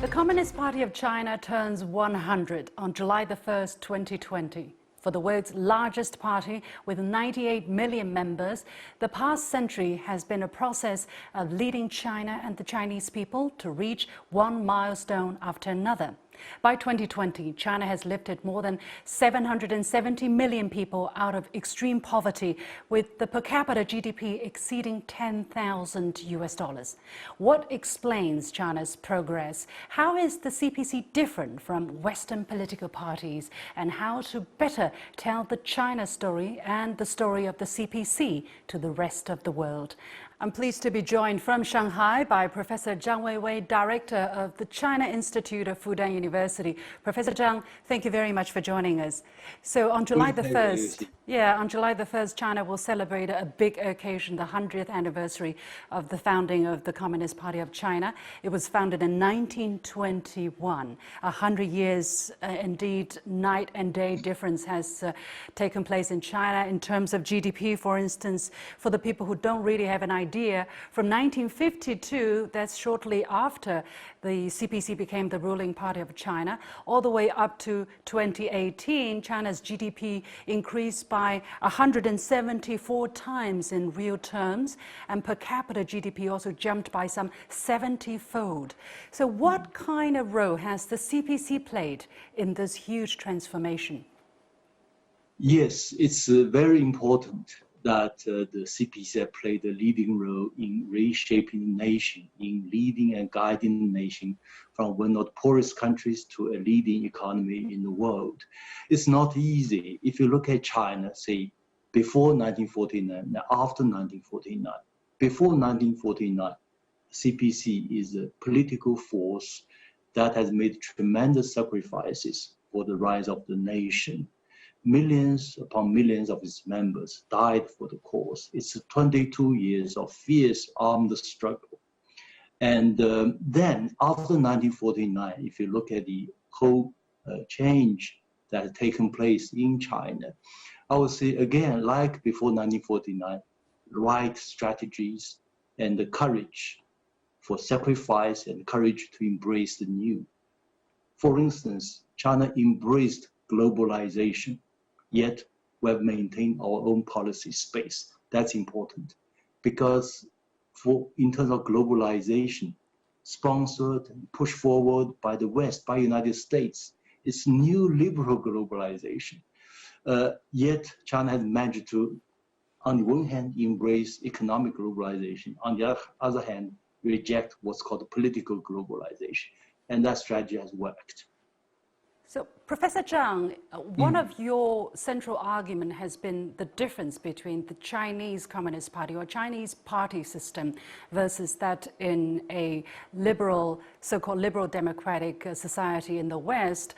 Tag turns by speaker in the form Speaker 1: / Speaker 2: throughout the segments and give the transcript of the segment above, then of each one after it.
Speaker 1: The Communist Party of China turns 100 on July the 1st, 2020. For the world's largest party with 98 million members, the past century has been a process of leading China and the Chinese people to reach one milestone after another. By 2020, China has lifted more than 770 million people out of extreme poverty, with the per capita GDP exceeding $10,000. What explains China's progress? How is the CPC different from Western political parties? And how to better tell the China story and the story of the CPC to the rest of the world? I'm pleased to be joined from Shanghai by Professor Zhang Weiwei, Director of the China Institute of Fudan University. Professor Zhang, thank you very much for joining us. So on July the 1st, on July the 1st, China will celebrate a big occasion, the 100th anniversary of the founding of the Communist Party of China. It was founded in 1921. 100 years, indeed, night and day difference has taken place in China in terms of GDP, for instance. For the people who don't really have an idea, from 1952, that's shortly after the CPC became the ruling party of China, all the way up to 2018, China's GDP increased by 174 times in real terms, and per capita GDP also jumped by some 70-fold. So what kind of role has the CPC played in this huge transformation?
Speaker 2: Yes, it's very important that the CPC played a leading role in reshaping the nation, in leading and guiding the nation from one of the poorest countries to a leading economy in the world. It's not easy. If you look at China, say, before 1949 and after 1949. Before 1949, CPC is a political force that has made tremendous sacrifices for the rise of the nation. Millions upon millions of its members died for the cause. It's 22 years of fierce armed struggle. And then after 1949, if you look at the whole change that has taken place in China, I would say again, like before 1949, right strategies and the courage for sacrifice and courage to embrace the new. For instance, China embraced globalization, yet we have maintained our own policy space. That's important because in terms of globalization, sponsored and pushed forward by the West, by United States, it's new liberal globalization. Yet China has managed to, on the one hand, embrace economic globalization, on the other hand, reject what's called political globalization. And that strategy has worked.
Speaker 1: So, Professor Zhang, one of your central arguments has been the difference between the Chinese Communist Party or Chinese party system versus that in a liberal, so-called liberal democratic society in the West.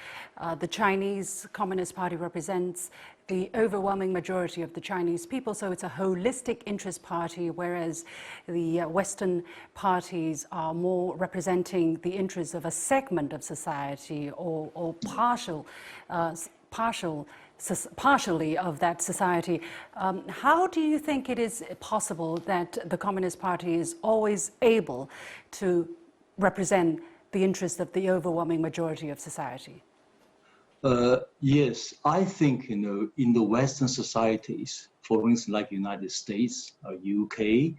Speaker 1: The Chinese Communist Party represents the overwhelming majority of the Chinese people, so it's a holistic interest party, whereas the Western parties are more representing the interests of a segment of society or partially of that society. How do you think it is possible that the Communist Party is always able to represent the interests of the overwhelming majority of society?
Speaker 2: Yes, I think, in the Western societies, for instance, like United States or UK,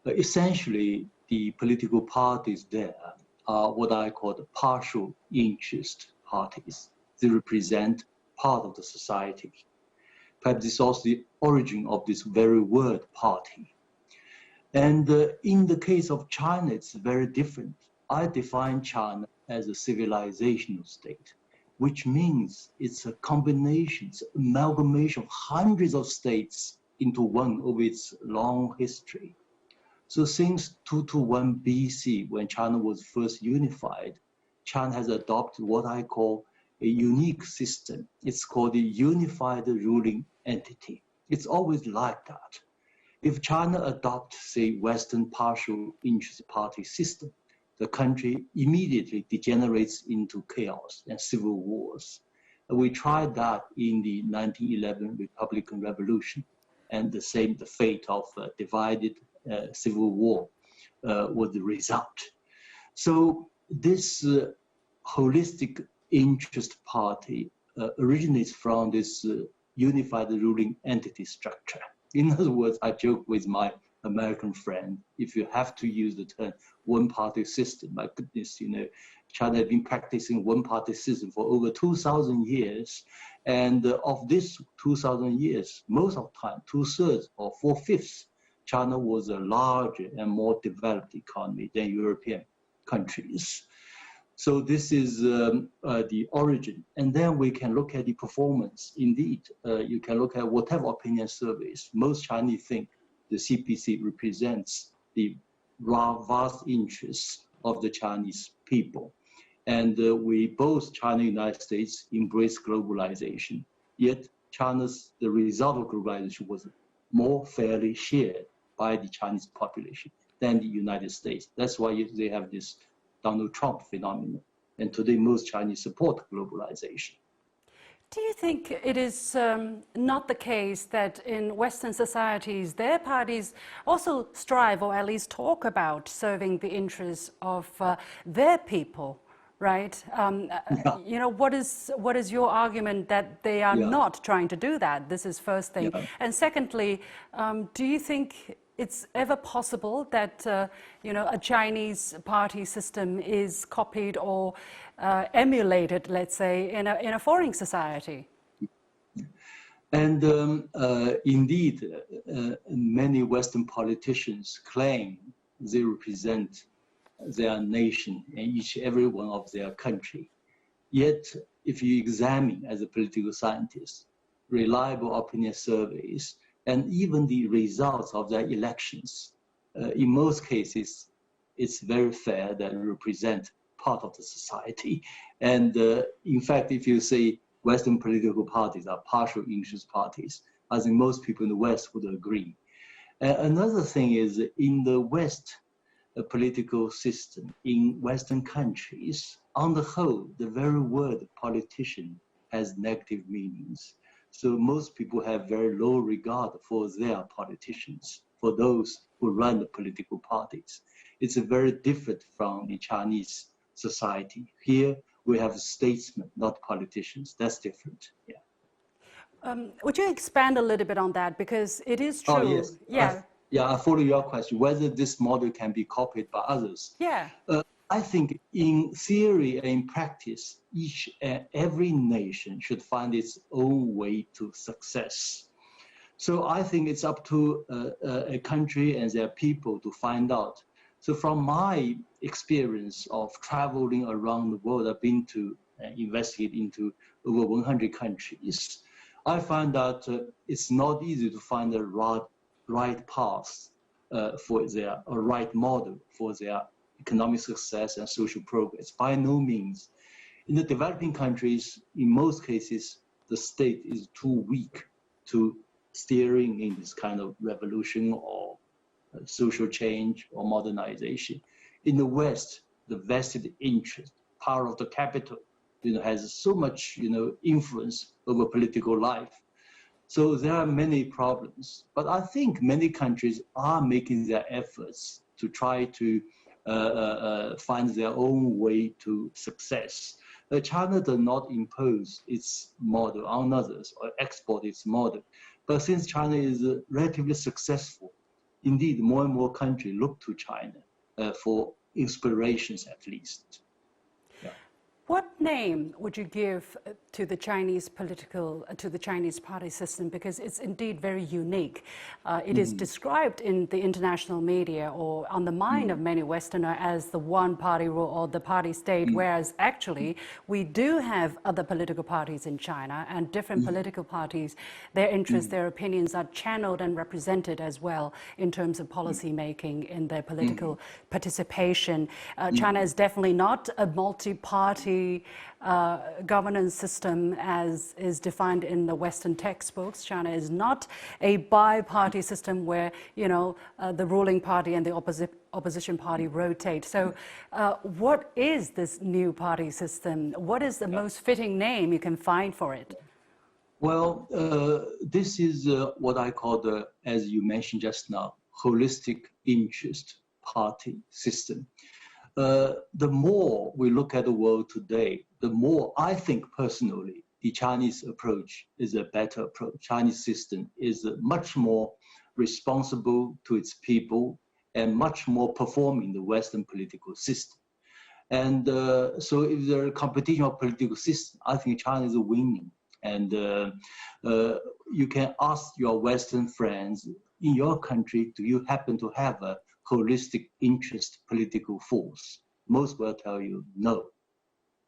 Speaker 2: essentially the political parties there are what I call the partial interest parties. They represent part of the society. Perhaps this is also the origin of this very word party. And in the case of China, it's very different. I define China as a civilizational state, which means it's a combination, it's an amalgamation of hundreds of states into one over its long history. So since 221 BC, when China was first unified, China has adopted what I call a unique system. It's called the unified ruling entity. It's always like that. If China adopts, say, Western partial interest party system, the country immediately degenerates into chaos and civil wars. We tried that in the 1911 Republican Revolution, and the fate of divided civil war was the result. So this holistic interest party originates from this unified ruling entity structure. In other words, I joke with my American friend, if you have to use the term one-party system, my goodness, China has been practicing one-party system for over 2,000 years. And of this 2,000 years, most of the time, 2/3 or 4/5, China was a larger and more developed economy than European countries. So this is the origin. And then we can look at the performance. Indeed, you can look at whatever opinion surveys. Most Chinese think the CPC represents the vast interests of the Chinese people. And we both, China and the United States, embrace globalization. Yet the result of globalization was more fairly shared by the Chinese population than the United States. That's why they have this Donald Trump phenomenon. And today, most Chinese support globalization.
Speaker 1: Do you think it is not the case that in Western societies, their parties also strive or at least talk about serving the interests of their people, right? What is your argument that they are not trying to do that? This is first thing. And secondly, do you think it's ever possible that a Chinese party system is copied or emulated, let's say, in a foreign society?
Speaker 2: And indeed, many Western politicians claim they represent their nation and every one of their country. Yet, if you examine as a political scientist, reliable opinion surveys, and even the results of their elections, in most cases, it's very fair that represent part of the society. And in fact, if you say Western political parties are partial interest parties, I think most people in the West would agree. Another thing is in the West political system, in Western countries, on the whole, the very word politician has negative meanings. So most people have very low regard for their politicians, for those who run the political parties. It's very different from the Chinese society. Here we have statesmen, not politicians. That's different. Yeah.
Speaker 1: Would you expand a little bit on that? Because it is true.
Speaker 2: Oh, yes.
Speaker 1: Yeah.
Speaker 2: I follow your question, whether this model can be copied by others.
Speaker 1: Yeah.
Speaker 2: I think in theory and in practice, each and every nation should find its own way to success. So I think it's up to a country and their people to find out. So from my experience of traveling around the world, I've been to investigate into over 100 countries. I find that it's not easy to find the right path for their, or right model for their economic success and social progress. By no means. In the developing countries, in most cases, the state is too weak to steering in this kind of revolution or social change or modernization. In the West, the vested interest, power of the capital, has so much, influence over political life. So there are many problems, but I think many countries are making their efforts to try to find their own way to success. China does not impose its model on others or export its model. But since China is relatively successful, indeed, more and more countries look to China for inspirations, at least. Yeah.
Speaker 1: What name would you give to the Chinese to the Chinese party system? Because it's indeed very unique. It is described in the international media or on the mind of many Westerners as the one-party rule or the party state, whereas actually we do have other political parties in China, and different political parties, their interests, their opinions are channeled and represented as well in terms of policy making in their political participation. China is definitely not a multi-party governance system as is defined in the Western textbooks. China is not a bi-party system where, the ruling party and the opposition party rotate. So what is this new party system? What is the most fitting name you can find for it?
Speaker 2: Well, this is what I call the, as you mentioned just now, holistic interest party system. the more we look at the world today, the more I think personally, the Chinese approach is a better approach. Chinese system is much more responsible to its people and much more performing the Western political system. And so if there is competition of political system, I think China is winning. And you can ask your Western friends, in your country, do you happen to have a holistic interest political force? Most will tell you no.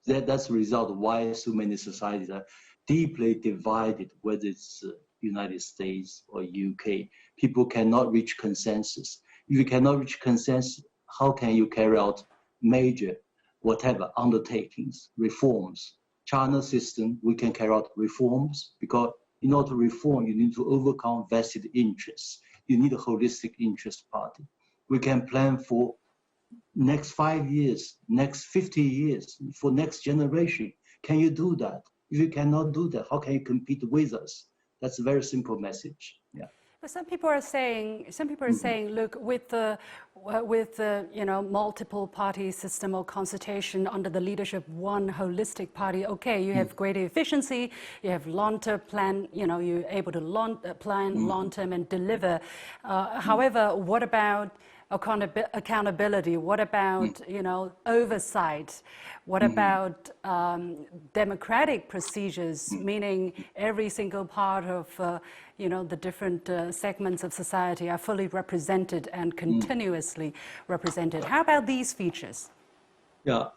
Speaker 2: That's the result of why so many societies are deeply divided, whether it's United States or UK. People cannot reach consensus. If you cannot reach consensus, how can you carry out major, whatever, undertakings, reforms? China system, we can carry out reforms because in order to reform, you need to overcome vested interests. You need a holistic interest party. We can plan for next 5 years, next 50 years, for next generation. Can you do that? If you cannot do that, how can you compete with us? That's a very simple message. Yeah.
Speaker 1: But some people are saying, look, with the multiple party system or consultation under the leadership of one holistic party, okay, you have greater efficiency, you have long-term plan, you're able to plan long-term and deliver. However, what about accountability? What about oversight? What about democratic procedures? Meaning every single part of the different segments of society are fully represented and continuously represented. How about these features?
Speaker 2: Yeah,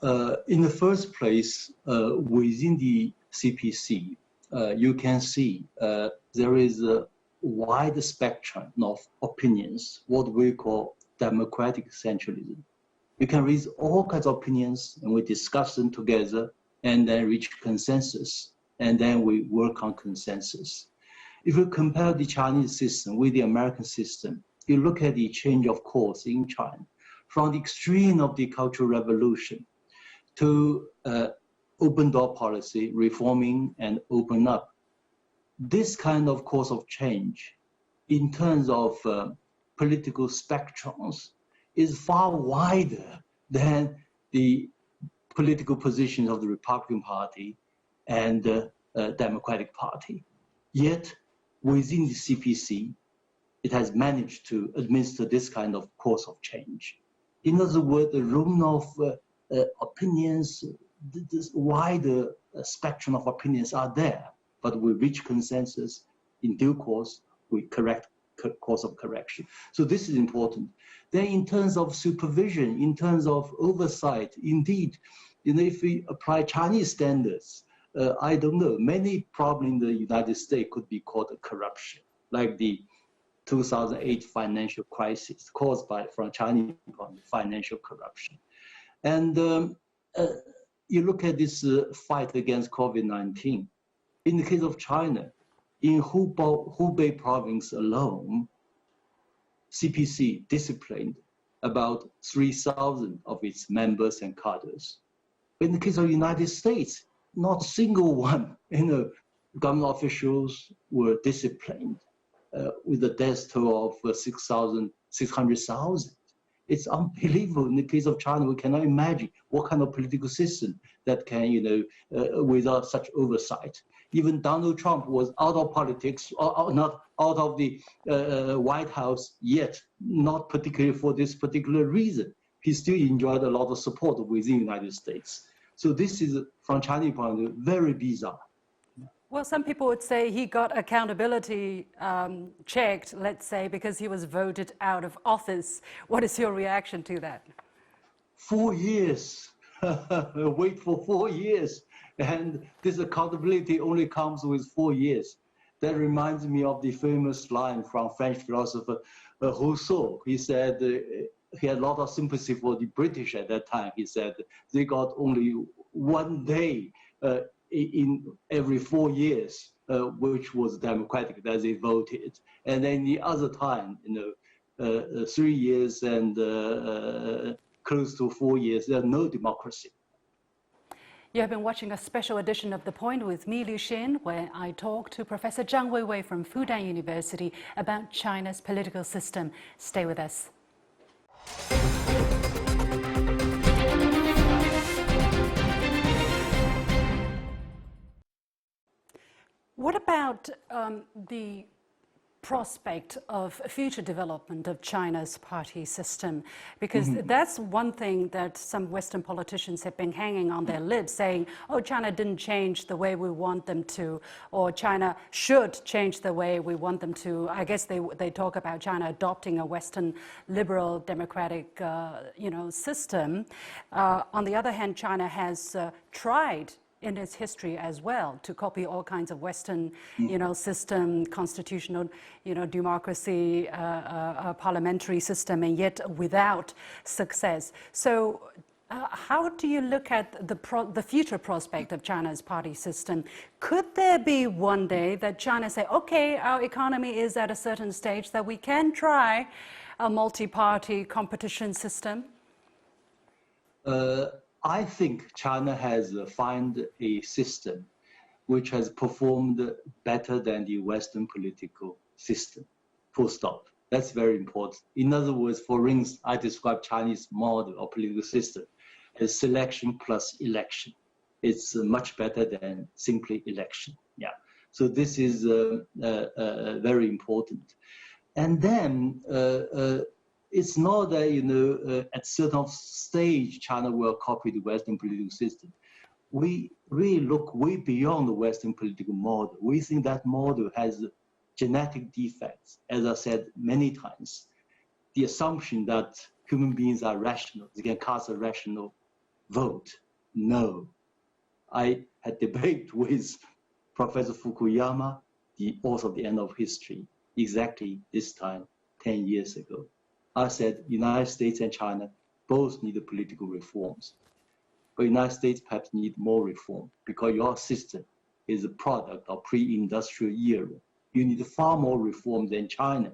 Speaker 2: in the first place, within the CPC, you can see there is a wide spectrum of opinions, what we call democratic centralism. You can raise all kinds of opinions and we discuss them together and then reach consensus and then we work on consensus. If you compare the Chinese system with the American system, you look at the change of course in China from the extreme of the Cultural Revolution to open door policy, reforming and open up. This kind of course of change in terms of political spectrums is far wider than the political positions of the Republican Party and the Democratic Party. Yet, within the CPC, it has managed to administer this kind of course of change. In other words, the room of opinions, this wider spectrum of opinions are there, but we reach consensus in due course, we correct course of correction. So this is important. Then in terms of supervision, in terms of oversight, indeed, if we apply Chinese standards, I don't know, many problems in the United States could be called corruption, like the 2008 financial crisis caused from Chinese financial corruption. And you look at this fight against COVID-19. In the case of China, in Hubei province alone, CPC disciplined about 3,000 of its members and cadres. In the case of the United States, not a single one, government officials were disciplined with a death toll of 600,000. It's unbelievable. In the case of China, we cannot imagine what kind of political system that can, without such oversight. Even Donald Trump was out of politics, not out of the White House yet, not particularly for this particular reason. He still enjoyed a lot of support within the United States. So this is, from Chinese point of view, very bizarre.
Speaker 1: Well, some people would say he got accountability checked, let's say, because he was voted out of office. What is your reaction to that?
Speaker 2: 4 years. Wait for 4 years. And this accountability only comes with 4 years. That reminds me of the famous line from French philosopher Rousseau. He said he had a lot of sympathy for the British at that time. He said they got only 1 day in every 4 years, which was democratic, that they voted. And then the other time, 3 years and close to 4 years, there's no democracy.
Speaker 1: You have been watching a special edition of The Point with me, Liu Xin, where I talk to Professor Zhang Weiwei from Fudan University about China's political system. Stay with us. What about the prospect of future development of China's party system? Because that's one thing that some Western politicians have been hanging on their lips, saying, oh, China didn't change the way we want them to, or China should change the way we want them to. I guess they talk about China adopting a Western liberal democratic system. On the other hand, China has tried in its history as well to copy all kinds of Western, system, constitutional, democracy, parliamentary system, and yet without success. So how do you look at the future prospect of China's party system? Could there be one day that China say, okay, our economy is at a certain stage that we can try a multi-party competition system?
Speaker 2: I think China has found a system which has performed better than the Western political system, full stop. That's very important. In other words, for instance, I describe Chinese model or political system as selection plus election. It's much better than simply election. Yeah. So this is very important. And then it's not that, at certain stage, China will copy the Western political system. We really look way beyond the Western political model. We think that model has genetic defects. As I said many times, the assumption that human beings are rational, they can cast a rational vote. No. I had debate with Professor Fukuyama, the author of The End of History, exactly this time, 10 years ago. I said United States and China both need political reforms. But United States perhaps need more reform because your system is a product of pre-industrial era. You need far more reform than China.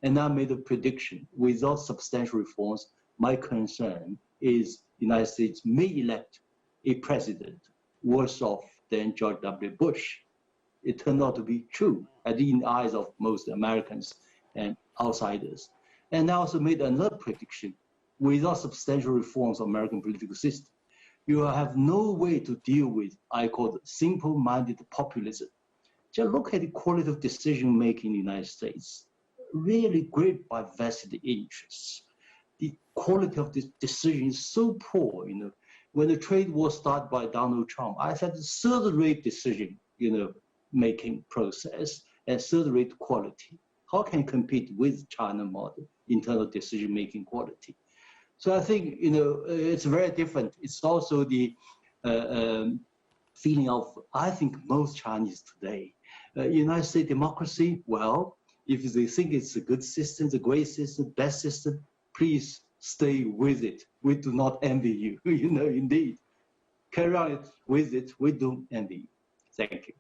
Speaker 2: And I made a prediction. Without substantial reforms, my concern is the United States may elect a president worse off than George W. Bush. It turned out to be true, at least in the eyes of most Americans and outsiders. And I also made another prediction. Without substantial reforms of American political system, you have no way to deal with, I call it, simple-minded populism. Just look at the quality of decision-making in the United States, really gripped by vested interests. The quality of this decision is so poor, When the trade war started by Donald Trump, I said the third-rate decision, making process and third-rate quality. How can you compete with China model in terms of decision-making quality? So I think, it's very different. It's also the feeling of, I think most Chinese today, United States democracy, well, if they think it's a good system, a great system, best system, please stay with it. We do not envy you, indeed. Carry on with it, we don't envy you. Thank you.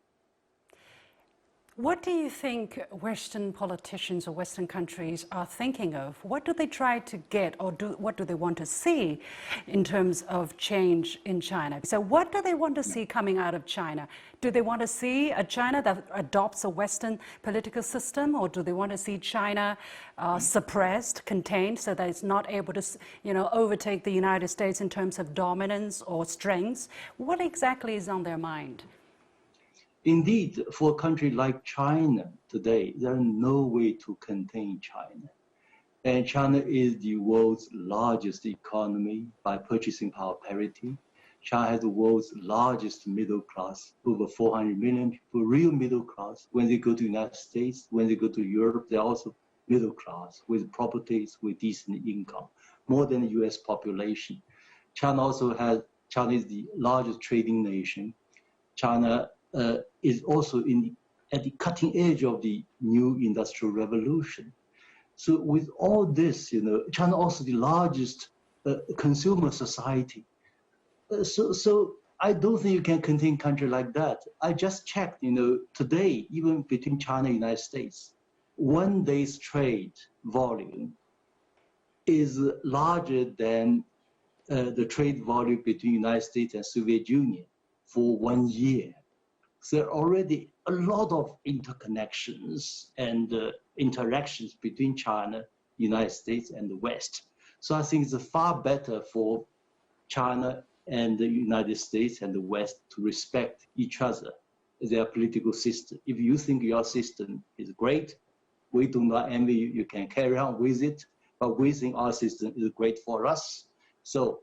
Speaker 1: What do you think Western politicians or Western countries are thinking of? What do they try to get, or what do they want to see in terms of change in China? So what do they want to see coming out of China? Do they want to see a China that adopts a Western political system, or do they want to see China suppressed, contained, so that it's not able to, overtake the United States in terms of dominance or strengths? What exactly is on their mind?
Speaker 2: Indeed, for a country like China today, there is no way to contain China. And China is the world's largest economy by purchasing power parity. China has the world's largest middle class, over 400 million people, real middle class. When they go to the United States, when they go to Europe, they're also middle class with properties, with decent income, more than the US population. China is the largest trading nation. China is also at the cutting edge of the new industrial revolution. So with all this, China also the largest consumer society. So I don't think you can contain a country like that. I just checked, today, even between China and the United States, one day's trade volume is larger than the trade volume between the United States and Soviet Union for 1 year. So there are already a lot of interconnections and interactions between China, the United States, and the West. So I think it's far better for China and the United States and the West to respect each other their political system. If you think your system is great, we do not envy you. You can carry on with it, but we think our system is great for us. So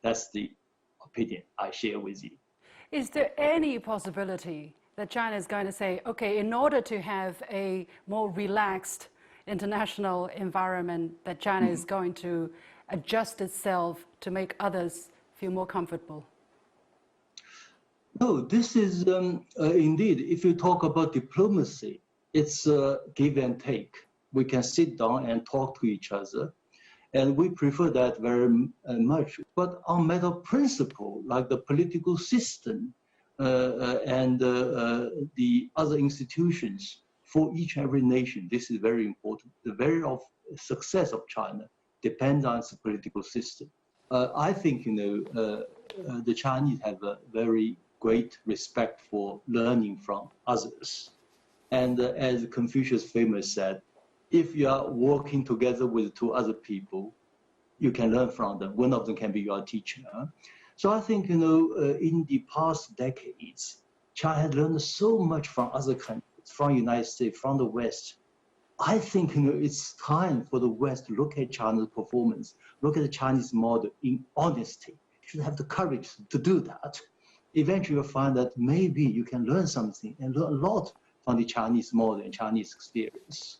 Speaker 2: that's the opinion I share with you.
Speaker 1: Is there any possibility that China is going to say, okay, in order to have a more relaxed international environment, that China is going to adjust itself to make others feel more comfortable?
Speaker 2: No, this is indeed, if you talk about diplomacy, it's a give and take. We can sit down and talk to each other, and we prefer that very much. But on matter of principle, like the political system and the other institutions for each and every nation, this is very important. The very success of China depends on its political system. I think the Chinese have a very great respect for learning from others. And as Confucius famous said, if you are working together with two other people, you can learn from them. One of them can be your teacher. So I think, in the past decades, China has learned so much from other countries, from the United States, from the West. I think it's time for the West to look at China's performance, look at the Chinese model in honesty. You should have the courage to do that. Eventually, you'll find that maybe you can learn something and learn a lot from the Chinese model and Chinese experience.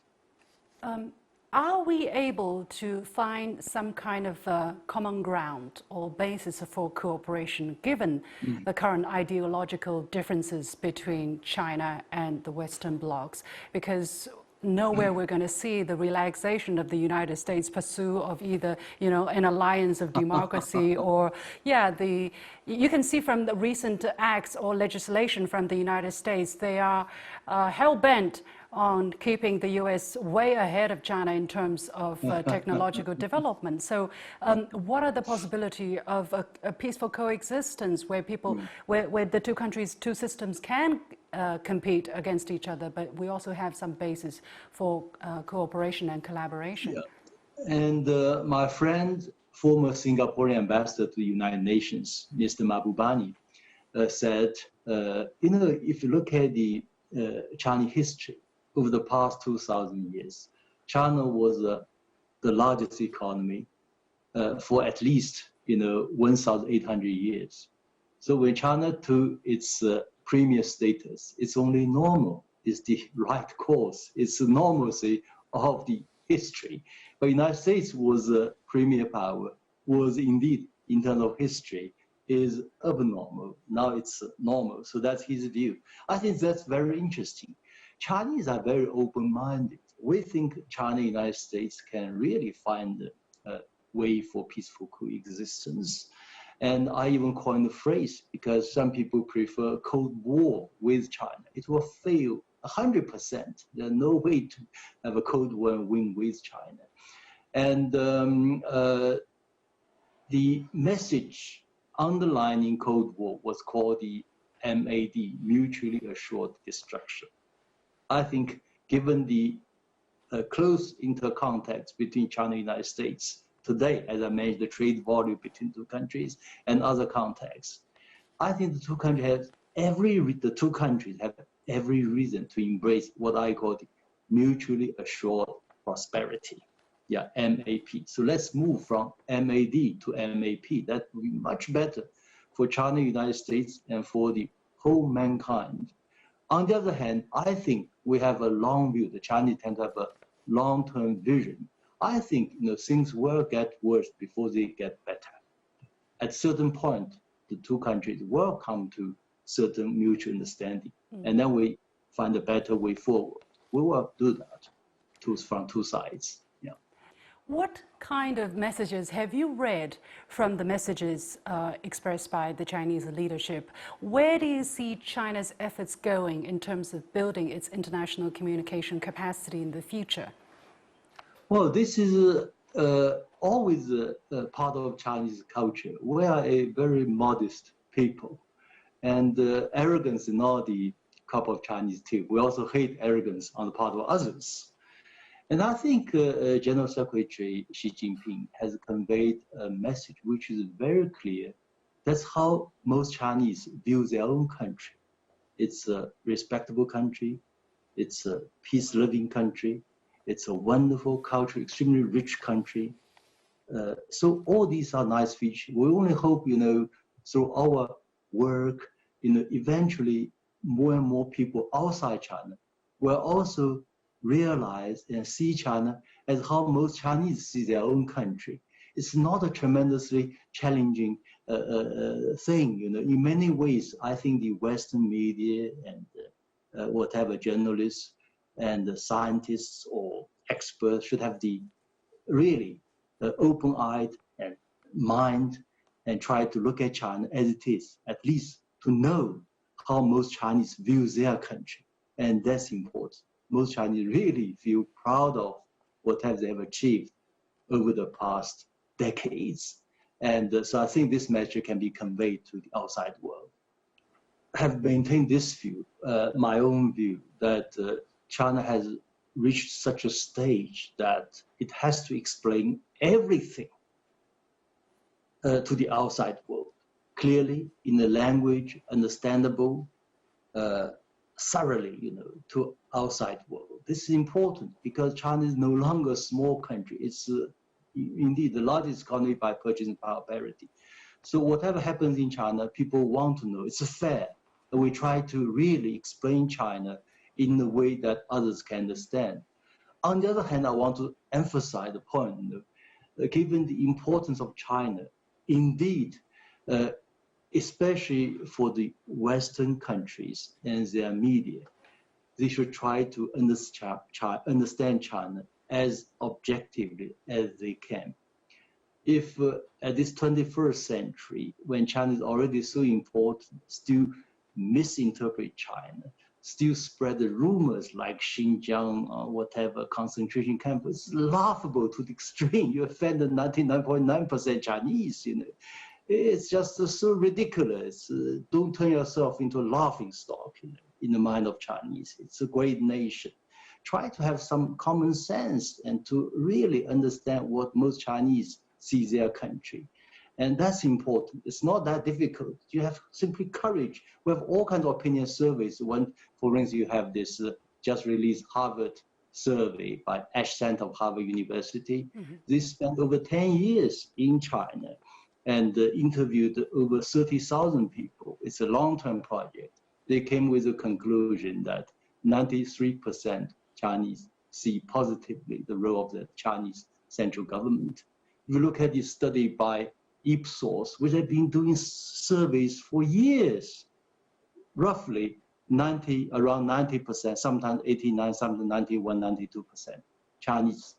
Speaker 1: Are we able to find some kind of common ground or basis for cooperation given the current ideological differences between China and the Western blocs? Because nowhere we're going to see the relaxation of the United States pursuit of either, an alliance of democracy or, you can see from the recent acts or legislation from the United States, they are hell-bent on keeping the U.S. way ahead of China in terms of technological development. So what are the possibility of a peaceful coexistence where people, where the two countries, two systems can compete against each other, but we also have some basis for cooperation and collaboration?
Speaker 2: Yeah. And my friend, former Singaporean ambassador to the United Nations, Mr. Mahbubani, said, if you look at the Chinese history, over the past 2,000 years, China was the largest economy for at least 1,800 years. So when China took its premier status, it's only normal. It's the right course. It's the normalcy of the history. But the United States was a premier power, was indeed, in terms of history, is abnormal. Now it's normal. So that's his view. I think that's very interesting. Chinese are very open-minded. We think China and the United States can really find a way for peaceful coexistence. And I even coined the phrase because some people prefer a Cold War with China. It will fail 100%. There's no way to have a Cold War and win with China. And the message underlining Cold War was called the MAD, mutually assured destruction. I think given the close intercontact between China and the United States today, as I mentioned, the trade volume between two countries and other contexts, I think the two countries have every reason to embrace what I call the mutually assured prosperity. Yeah, MAP. So let's move from MAD to MAP. That would be much better for China, United States, and for the whole mankind. On the other hand, I think we have a long view. The Chinese tend to have a long-term vision. I think things will get worse before they get better. At a certain point, the two countries will come to certain mutual understanding, and then we find a better way forward. We will do that from two sides. Yeah.
Speaker 1: What kind of messages have you read from the messages expressed by the Chinese leadership? Where do you see China's efforts going in terms of building its international communication capacity in the future?
Speaker 2: Well, this is always a part of Chinese culture. We are a very modest people, and arrogance is not the cup of Chinese tea. We also hate arrogance on the part of others. And I think General Secretary Xi Jinping has conveyed a message which is very clear. That's how most Chinese view their own country. It's a respectable country. It's a peace-loving country. It's a wonderful culture, extremely rich country. So all these are nice features. We only hope, through our work, eventually more and more people outside China will also realize and see China as how most Chinese see their own country. It's not a tremendously challenging thing. In many ways, I think the Western media and whatever journalists and scientists or experts should have the really open-eyed and mind and try to look at China as it is, at least to know how most Chinese view their country. And that's important. Most Chinese really feel proud of what they have achieved over the past decades. And so I think this message can be conveyed to the outside world. I have maintained this view, my own view, that China has reached such a stage that it has to explain everything to the outside world, clearly, in a language understandable, thoroughly, to outside world. This is important because China is no longer a small country. It's indeed the largest economy by purchasing power parity. So whatever happens in China, people want to know. It's fair. And we try to really explain China in a way that others can understand. On the other hand, I want to emphasize the point, given the importance of China, indeed, especially for the Western countries and their media, they should try to understand China as objectively as they can. If at this 21st century, when China is already so important, still misinterpret China, still spread the rumors like Xinjiang or whatever concentration camp, it's laughable to the extreme. You offend the 99.9% Chinese, It's just so ridiculous. Don't turn yourself into a laughing stock in the mind of Chinese. It's a great nation. Try to have some common sense and to really understand what most Chinese see their country. And that's important. It's not that difficult. You have simply courage. We have all kinds of opinion surveys. One, for instance, you have this just released Harvard survey by Ash Center of Harvard University. Mm-hmm. They spent over 10 years in China and interviewed over 30,000 people. It's a long-term project. They came with a conclusion that 93% Chinese see positively the role of the Chinese central government. If you look at this study by Ipsos, which have been doing surveys for years, roughly around 90%, sometimes 89%, sometimes 91%, 92%. Chinese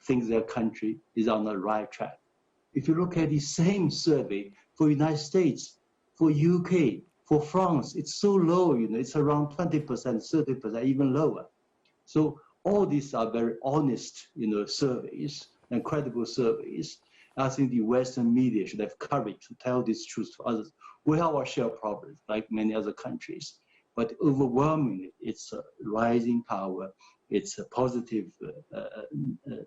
Speaker 2: think their country is on the right track. If you look at the same survey for United States, for UK, for France, it's so low, it's around 20%, 30%, even lower. So all these are very honest, surveys and credible surveys. I think the Western media should have courage to tell this truth to others. We have our share problems, like many other countries, but overwhelmingly, it's a rising power. It's a positive,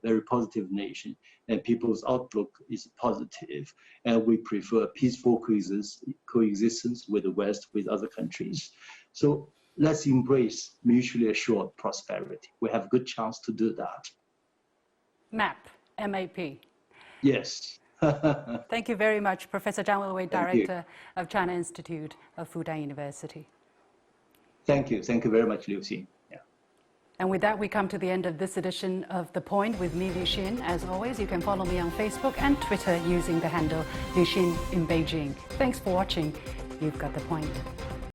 Speaker 2: very positive nation, and people's outlook is positive. And we prefer peaceful coexistence with the West, with other countries. So let's embrace mutually assured prosperity. We have a good chance to do that.
Speaker 1: MAP, M-A-P.
Speaker 2: Yes.
Speaker 1: Thank you very much, Professor Zhang Weiwei, Director of China Institute of Fudan University.
Speaker 2: Thank you. Thank you very much, Liu Xin. Yeah.
Speaker 1: And with that, we come to the end of this edition of The Point with me, Liu Xin. As always, you can follow me on Facebook and Twitter using the handle Liu Xin in Beijing. Thanks for watching. You've got The Point.